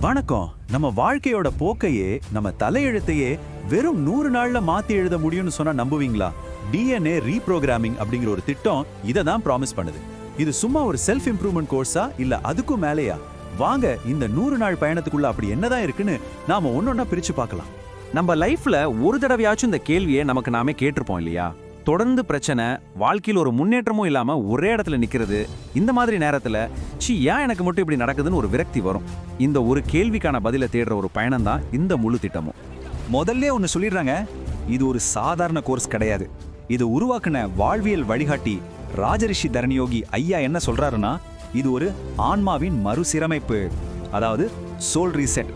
வணக்கம். நம்ம வாழ்க்கையோட போக்கையே நம்ம தலையெழுத்தையே வெறும் 100 நாள்ல மாத்தி எழுத முடியும்னு சொன்னா நம்புவீங்களா? DNA ரீப்ரோகிராமிங் அப்படிங்கிற ஒரு திட்டம் இதை தான் ப்ராமிஸ் பண்ணுது. இது சும்மா ஒரு செல்ஃப் இம்ப்ரூவ்மெண்ட் கோர்ஸா இல்ல அதுக்கும் மேலேயா? வாங்க இந்த 100 நாள் பயணத்துக்குள்ள அப்படி என்னதான் இருக்குன்னு நாம ஒன்னொன்னா பிரிச்சு பார்க்கலாம். நம்ம லைஃப்ல ஒரு தடவையாச்சும் இந்த கேள்வியை நமக்கு நாமே கேட்டிருப்போம் இல்லையா? தொடர்ந்து பிரச்சனை, வாழ்க்கையில் ஒரு முன்னேற்றமும் இல்லாம ஒரே இடத்துல நிக்கிறது. இந்த மாதிரி நேரத்துல ஏன் எனக்கு மட்டும் இப்படி நடக்குதுன்னு ஒரு விரக்தி வரும். இந்த ஒரு கேள்விக்கான பதிலை தேடுற ஒரு பயணம் தான் இந்த முழு திட்டமும். முதல்ல ஒன்னு சொல்லிடுறாங்க, இது ஒரு சாதாரண கோர்ஸ் கிடையாது. இது உருவாக்குன வாழ்வியல் வழிகாட்டி ராஜரிஷி தரணியோகி ஐயா என்ன சொல்றாருன்னா, இது ஒரு ஆன்மாவின் மறுசீரமைப்பு, அதாவது சோல் ரீசெட்.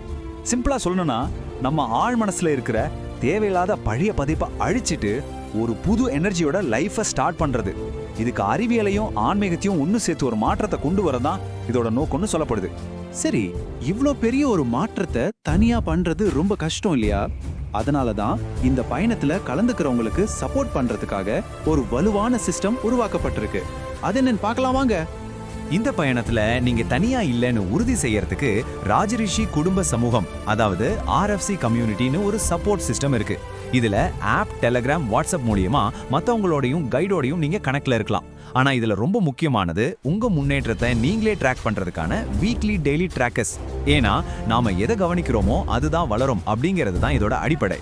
சிம்பிளா சொல்லணும்னா, நம்ம ஆழ் மனசுல இருக்கிற தேவையில்லாத பழைய பதிப்பை அழிச்சிட்டு ஒரு புது எனர்ஜியோட லைஃபை ஸ்டார்ட் பண்றது. இதுக்கு அறிவியலையும் ஆன்மீகத்தையும் ஒன்று சேர்த்து ஒரு மாற்றத்தை கொண்டு வரதான் இதோட நோக்கம்னு சொல்லப்படுது. சரி, இவ்ளோ பெரிய ஒரு மாற்றத்தை தனியா பண்றது ரொம்ப கஷ்டம் இல்லையா? அதனால தான் இந்த பயணத்துல கலந்துக்கிறவங்களுக்கு சப்போர்ட் பண்றதுக்காக ஒரு வலுவான சிஸ்டம் உருவாக்கப்பட்டிருக்கு. அது என்னன்னு பார்க்கலாம் வாங்க. இந்த பயணத்துல நீங்க தனியா இல்லைன்னு உறுதி செய்யறதுக்கு ராஜரிஷி குடும்ப சமூகம், அதாவது RFC கம்யூனிட்டின்னு ஒரு சப்போர்ட் சிஸ்டம் இருக்கு. இதுல ஆப், டெலிகிராம், வாட்ஸ்அப் மூலியமா மத்தவங்களோடையும் கைடோடையும் நீங்க கனெக்ட்ல இருக்கலாம். ஆனா இதுல ரொம்ப முக்கியமானது உங்க முன்னேற்றத்தை நீங்களே ட்ராக் பண்றதுக்கான வீக்லி டெய்லி ட்ராக்கர்ஸ். ஏன்னா நாம எதை கவனிக்கிறோமோ அதுதான் வளரும் அப்படிங்கிறது தான் இதோட அடிப்படை.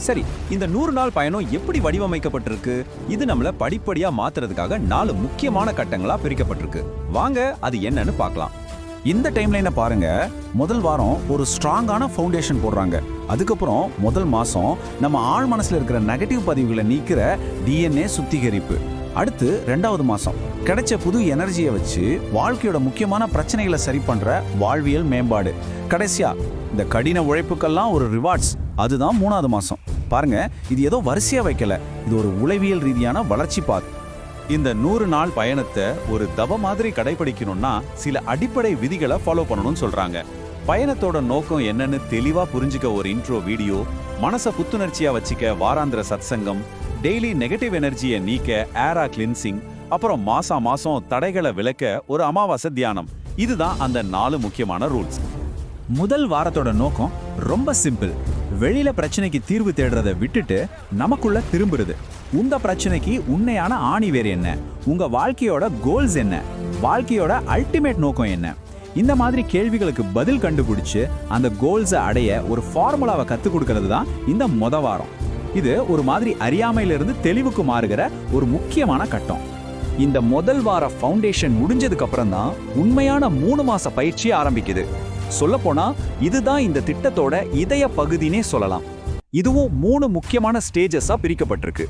சரி, இந்த 100 நாள் பயணம் எப்படி வடிவமைக்கப்பட்டிருக்கு? இது நம்மள படிப்படியா மாத்துறதுக்காக 4 முக்கியமான கட்டங்களா பிரிக்கப்பட்டிருக்கு. வாங்க அது என்னன்னு பார்க்கலாம். இந்த டைம்லைனை பாருங்க. முதல் வாரம் ஒரு ஸ்ட்ராங்கான ஃபவுண்டேஷன் போடுறாங்க. அதுக்கப்புறம் முதல் மாசம் நம்ம ஆழ் மனசுல இருக்கிற நெகட்டிவ் பதிவுகளை நீக்கிற DNA சுத்திகரிப்பு. அடுத்து 2வது மாசம் கிடைச்ச புது எனர்ஜியை வச்சு வாழ்க்கையோட முக்கியமான பிரச்சனைகளை சரி பண்ற வாழ்வியல் மேம்பாடு. கடைசியா இந்த கடின உழைப்புக்கெல்லாம் ஒரு ரிவார்ட்ஸ், அதுதான் 3வது மாசம். பாருங்க, இது ஏதோ வரிசையா வைக்கல, இது ஒரு உளவியல் ரீதியான வளர்ச்சி பாத். இந்த 100 நாள் பயணத்தை ஒரு தவ மாதிரி கடைபிடிக்கணும்னா சில அடிப்படை விதிகளை ஃபாலோ பண்ணணும்னு சொல்றாங்க. பயணத்தோட நோக்கம் என்னன்னு தெளிவா புரிஞ்சுக்க ஒரு இன்ட்ரோ வீடியோ, மனசை புத்துணர்ச்சியா வச்சுக்க வாராந்திர சத்சங்கம், டெய்லி நெகட்டிவ் எனர்ஜியை நீக்க ஏரா கிளின்சிங், அப்புறம் மாசம் தடைகளை விலக்க ஒரு அமாவாசை தியானம். இதுதான் அந்த 4 முக்கியமான ரூல்ஸ். முதல் வாரத்தோட நோக்கம் ரொம்ப சிம்பிள். வெளியில பிரச்சனைக்கு தீர்வு தேடுறதை விட்டுட்டு நமக்குள்ள திரும்புறது. உங்க பிரச்சனைக்கு உண்மையான ஆணி வேறு என்ன, உங்க வாழ்க்கையோட கோல்ஸ் என்ன, வாழ்க்கையோட அல்டிமேட் நோக்கம் என்ன, இந்த மாதிரி கேள்விகளுக்கு பதில் கண்டுபிடிச்சு அந்த கோல்ஸை அடைய ஒரு ஃபார்முலாவை கத்து கொடுக்கறது தான் இந்த வாரம். இது ஒரு மாதிரி அறியாமையிலிருந்து தெளிவுக்கு மாறுகிற ஒரு முக்கியமான கட்டம். இந்த முதல் வார ஃபவுண்டேஷன் முடிஞ்சதுக்கு அப்புறம் தான் உண்மையான 3 மாச பயிற்சி ஆரம்பிக்குது. சொல்லப்போனா இதுதான் இந்த திட்டத்தோட இதய பகுதினே சொல்லலாம். இதுவும் 3 முக்கியமான ஸ்டேஜஸா பிரிக்கப்பட்டிருக்கு.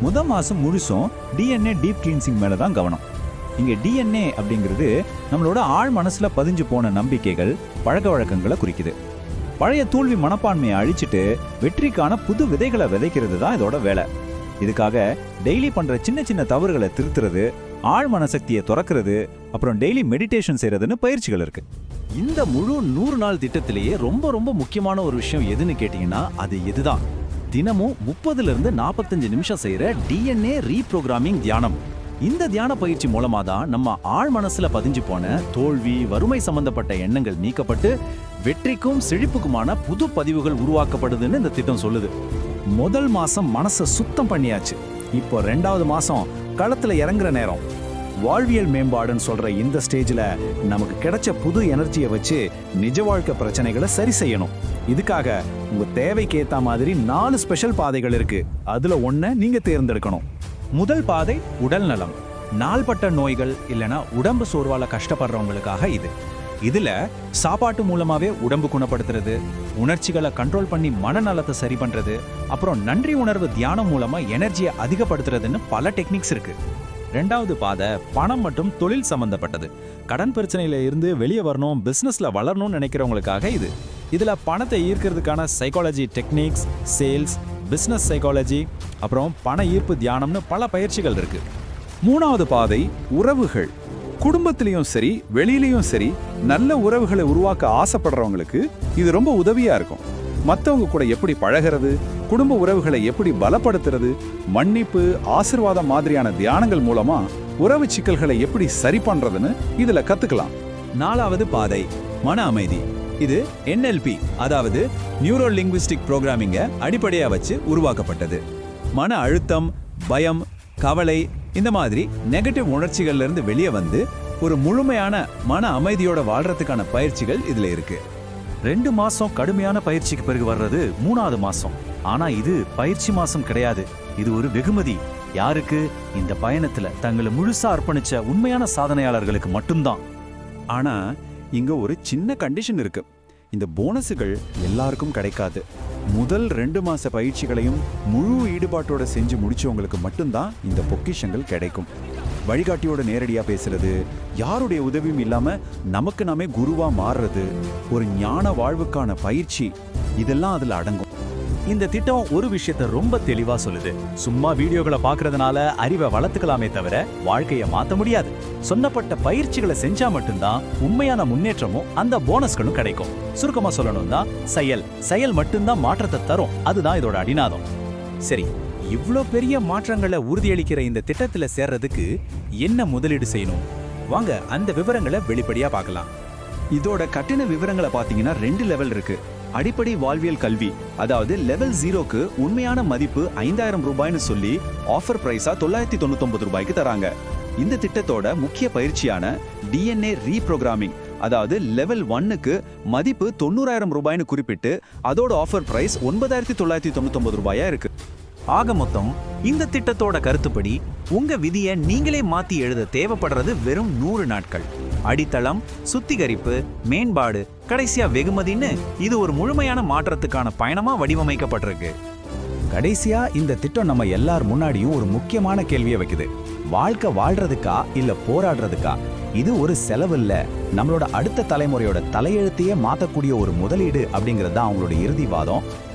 முதல் மாசம் முழுசும் DNA டீப் கிளீன்சிங் மேல தான் கவனம். இங்க DNA அப்படிங்கிறது நம்மளோட ஆழ் மனசுல பதிஞ்சு போன நம்பிக்கைகள், பழக்க வழக்கங்களை குறிக்குது. பழைய தோல்வி மனப்பான்மையை அழிச்சிட்டு வெற்றிக்கான புது விதைகளை விதைக்கிறது தான் இதோட வேலை. இதுக்காக டெய்லி பண்ற சின்ன சின்ன தவறுகளை திருத்துறது, ஆழ் மனசக்தியை துறக்கிறது, அப்புறம் டெய்லி மெடிடேஷன் செய்யறதுன்னு பயிற்சிகள் இருக்கு. இந்த முழு 100 நாள் திட்டத்திலேயே ரொம்ப ரொம்ப முக்கியமான ஒரு விஷயம் எதுன்னு கேட்டீங்கன்னா அது இதுதான். தினமும் 30 இருந்து 45 நிமிஷம் செய்யற DNA ரீப்ரோகிராமிங் தியானம். இந்த தியான பயிற்சி மூலமா தான் நம்ம ஆழ் மனசுல பதிஞ்சு போன தோல்வி, வறுமை சம்பந்தப்பட்ட எண்ணங்கள் நீக்கப்பட்டு வெற்றிக்கும் செழிப்புக்குமான புது பதிவுகள் உருவாக்கப்படுதுன்னு இந்த திட்டம் சொல்லுது. முதல் மாசம் மனசை சுத்தம் பண்ணியாச்சு. இப்போ 2வது மாசம் களத்துல இறங்குற நேரம். வாழ்வியல் மேம்பாடுன்னு சொல்ற இந்த ஸ்டேஜ்ல நமக்கு கிடைச்ச புது எனர்ஜியை வச்சு நிஜ வாழ்க்கை பிரச்சனைகளை சரி செய்யணும். இதுக்காக உங்க தேவைக்கு ஏத்த மாதிரி 4 ஸ்பெஷல் பாதைகள் இருக்கு. அதுல ஒண்ண நீங்க தேர்ந்தெடுக்கணும். முதல் பாதை உடல் நலம். நாள்பட்ட நோய்கள் இல்லைன்னா உடம்பு சோர்வால கஷ்டப்படுறவங்களுக்காக இது. இதுல சாப்பாட்டு மூலமாவே உடம்பு குணப்படுத்துறது, உணர்ச்சிகளை கண்ட்ரோல் பண்ணி மனநலத்தை சரி பண்றது, அப்புறம் நன்றி உணர்வு தியானம் மூலமா எனர்ஜியை அதிகப்படுத்துறதுன்னு பல டெக்னிக்ஸ் இருக்கு. 2வது பாதை பணம் மற்றும் தொழில் சம்பந்தப்பட்டது. கடன் பிரச்சனையில இருந்து வெளியே வரணும், பிசினஸ்ல வளரணும்னு நினைக்கிறவங்களுக்காக இது. இதுல பணத்தை ஈர்க்கிறதுக்கான psychology techniques, sales, business psychology, அப்புறம் பண ஈர்ப்பு தியானம்னு பல பயிற்சிகள் இருக்கு. 3வது பாதை உறவுகள். குடும்பத்திலையும் சரி வெளியிலையும் சரி நல்ல உறவுகளை உருவாக்க ஆசைப்படுறவங்களுக்கு இது ரொம்ப உதவியா இருக்கும். மற்றவங்க கூட எப்படி பழகிறது, குடும்ப உறவுகளை எப்படி பலப்படுத்துறது, மன்னிப்பு, ஆசீர்வாதம் மாதிரியான தியானங்கள் மூலமா உறவு சிக்கல்களை எப்படி சரி பண்றதுன்னு இதுல கத்துக்கலாம். 4வது பாதை மன அமைதி. இது NLP, அதாவது நியூரோ லிங்குவிஸ்டிக் ப்ரோக்ராமிங்கை அடிப்படையா வச்சு உருவாக்கப்பட்டது. மன அழுத்தம், பயம், கவலை இந்த மாதிரி நெகட்டிவ் உணர்ச்சிகள்ல இருந்து வெளியே வந்து ஒரு முழுமையான மன அமைதியோட வாழ்றதுக்கான பயிற்சிகள் இதுல இருக்கு. 2 மாசம் கடுமையான பயிற்சிக்கு பிறகு வர்றது 3வது மாசம். ஆனா இது பயிற்சி மாசம் கிடையாது, இது ஒரு வெகுமதி. யாருக்கு? இந்த பயணத்துல தங்களை முழுசா அர்ப்பணிச்ச உண்மையான சாதனையாளர்களுக்கு மட்டும்தான். ஆனா இங்க ஒரு சின்ன கண்டிஷன் இருக்கு. இந்த போனஸுகள் எல்லாருக்கும் கிடைக்காது. முதல் 2 மாச பயிற்சிகளையும் முழு ஈடுபாட்டோட செஞ்சு முடிச்சவங்களுக்கு மட்டும்தான் இந்த பொக்கிஷங்கள் கிடைக்கும். வழிகாட்டியோட நேரடியா பேசுறது, யாருடைய உதவியும் இல்லாம நமக்கு நாமே குருவா மாறுறது, ஒரு ஞான வாழ்வுக்கான பயிற்சி, இதெல்லாம் அதுல அடங்கும். இந்த திட்டம் ஒரு விஷயத்தை ரொம்ப தெளிவா சொல்லுது. சும்மா வீடியோக்களை பார்க்கறதுனால அறிவை வளர்த்துக்கலாமே தவிர வாழ்க்கையை மாத்த முடியாது. சொன்னப்பட்ட பயிற்சிகளை செஞ்சா மட்டும்தான் உண்மையான முன்னேற்றமும் அந்த போனஸ்களும் கிடைக்கும். சுருக்கமா சொல்லணும்னா செயல் மட்டும்தான் மாற்றத்தை தரும். அதுதான் இதோட அடிநாதம். சரி, இவ்ளோ பெரிய மாற்றங்களை உறுதியளிக்கிற இந்த திட்டத்துல சேர்றதுக்கு என்ன முதலீடு செய்யணும்? வாங்க அந்த விவரங்களை வெளிப்படையா பார்க்கலாம். இதோட கட்டண விவரங்களை பாத்தீங்கன்னா 2 லெவல் இருக்கு. அடிப்படை வாழ்வியல் கல்வி, அதாவது லெவல் 0க்கு உண்மையான மதிப்பு 5000 ரூபாய்னு சொல்லி ஆஃபர் பிரைஸா 999 ரூபாய்க்கு தராங்க. இந்த திட்டத்தோட முக்கிய பயிற்சியான DNA ரீப்ரோகிராமிங், அதாவது லெவல் 1க்கு மதிப்பு 90000 ரூபாய்னு குறிப்பிட்டு அதோட ஆஃபர் பிரைஸ் 9999 ரூபாயா இருக்கு. ஆக மொத்தம் இந்த திட்டத்தோட கருத்துப்படி உங்க விதியை நீங்களே மாத்தி எழுத தேவைப்படுறது வெறும் 100 நாட்கள். அடித்தளம், சுத்திகரிப்பு, மேம்பாடு, கடைசியா வெகுமதின்னு இது ஒரு முழுமையான மாற்றத்துக்கான பயணமா வடிவமைக்கப்பட்டிருக்கு. கடைசியா இந்த திட்டம் நம்ம எல்லார் முன்னாடியும் ஒரு முக்கியமான கேள்வியை வைக்குது. வாழ்க்கை வாழ்றதுக்கா இல்ல போராடுறதுக்கா? இது ஒரு செலவு இல்ல, நம்மளோட அடுத்த தலைமுறையோட தலையெழுத்தையே மாத்தக்கூடிய ஒரு முதலீடு அப்படிங்கிறது தான் அவங்களோட இறுதி வாதம்.